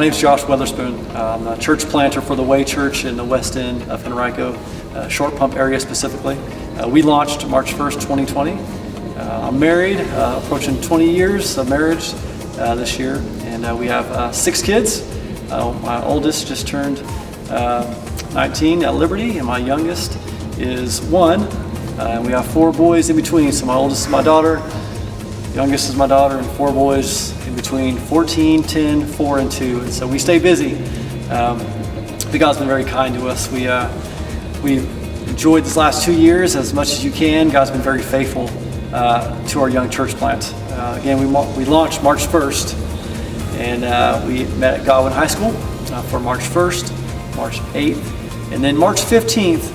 My name is Josh Weatherspoon. I'm a church planter for the Way Church in the West End of Henrico, Short Pump area specifically. We launched March 1st, 2020. I'm married, approaching 20 years of marriage this year, and we have 6 kids. My oldest just turned 19 at Liberty, and my youngest is 1. And we have 4 boys in between. So my oldest is my daughter, youngest is my daughter, and 4 boys in between, 14, 10, 4, and 2. And so we stay busy. But God's been very kind to us. We enjoyed this last 2 years as much as you can. God's been very faithful to our young church plant. Again, we launched March 1st, and we met at Godwin High School for March 1st, March 8th, and then March 15th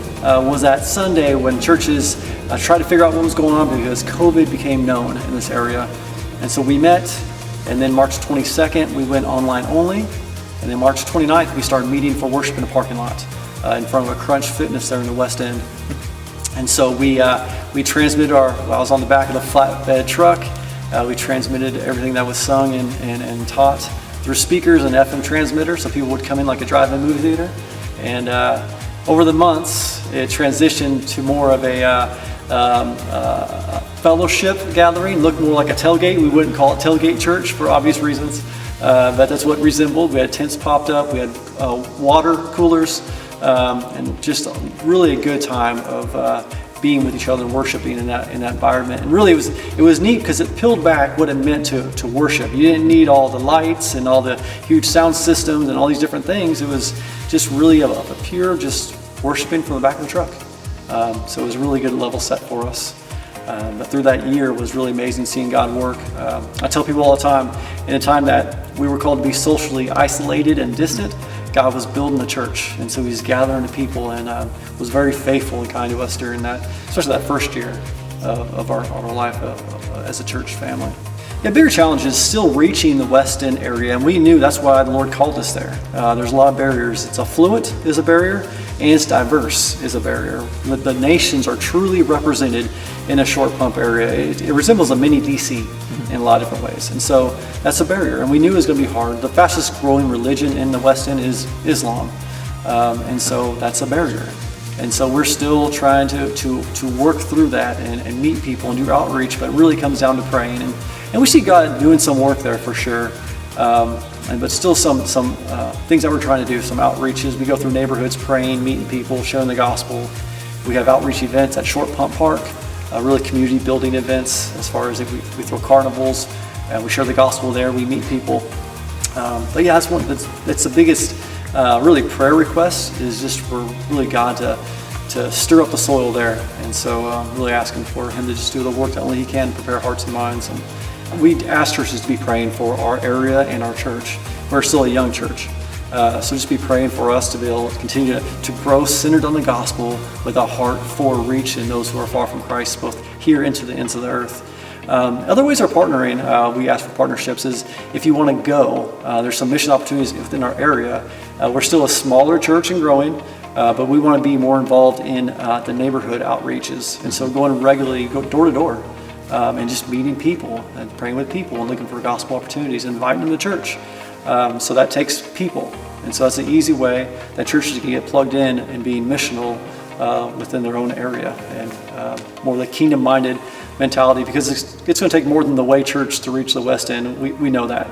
was that Sunday when churches tried to figure out what was going on because COVID became known in this area. And so we met, and then March 22nd we went online only, and then March 29th we started meeting for worship in a parking lot in front of a Crunch Fitness there in the West End. And so we transmitted I was on the back of the flatbed truck. We transmitted everything that was sung and taught through speakers and FM transmitters, so people would come in like a drive-in movie theater. And over the months, it transitioned to more of a fellowship gathering, looked more like a tailgate. We wouldn't call it tailgate church for obvious reasons, but that's what it resembled. We had tents popped up, we had water coolers, and just really a good time of being with each other and worshiping in that environment. And really it was neat because it peeled back what it meant to worship. You didn't need all the lights and all the huge sound systems and all these different things. It was just really a pure just worshiping from the back of the truck. So it was a really good level set for us. But through that year, it was really amazing seeing God work. I tell people all the time, in a time that we were called to be socially isolated and distant, God was building the church, and so He's gathering the people, and was very faithful and kind to us during that, especially that first year of our life as a church family. The bigger challenge is still reaching the West End area, and we knew that's why the Lord called us there. There's a lot of barriers. It's affluent is a barrier, and it's diverse is a barrier. The nations are truly represented in a Short Pump area. It resembles a mini DC in a lot of different ways, and so that's a barrier, and we knew it was going to be hard. The fastest growing religion in the West End is Islam, and so that's a barrier. And so we're still trying to work through that and meet people and do outreach, but it really comes down to praying. And we see God doing some work there for sure, but still some things that we're trying to do, some outreaches. We go through neighborhoods praying, meeting people, sharing the gospel. We have outreach events at Short Pump Park, really community building events as far as if we throw carnivals, we share the gospel there, we meet people. But yeah, that's the biggest really prayer request is just for really God to stir up the soil there. And so really asking for Him to just do the work that only He can, prepare hearts and minds. And we ask churches to be praying for our area and our church. We're still a young church. So just be praying for us to be able to continue to grow centered on the gospel with a heart for reaching those who are far from Christ, both here and to the ends of the earth. Other ways of partnering, we ask for partnerships is if you want to go, there's some mission opportunities within our area. We're still a smaller church and growing, but we want to be more involved in the neighborhood outreaches. And so going regularly, go door to door, and just meeting people and praying with people and looking for gospel opportunities, and inviting them to church. So that takes people. And so that's an easy way that churches can get plugged in and being missional within their own area, and more of the kingdom-minded mentality, because it's going to take more than the Way Church to reach the West End. We know that.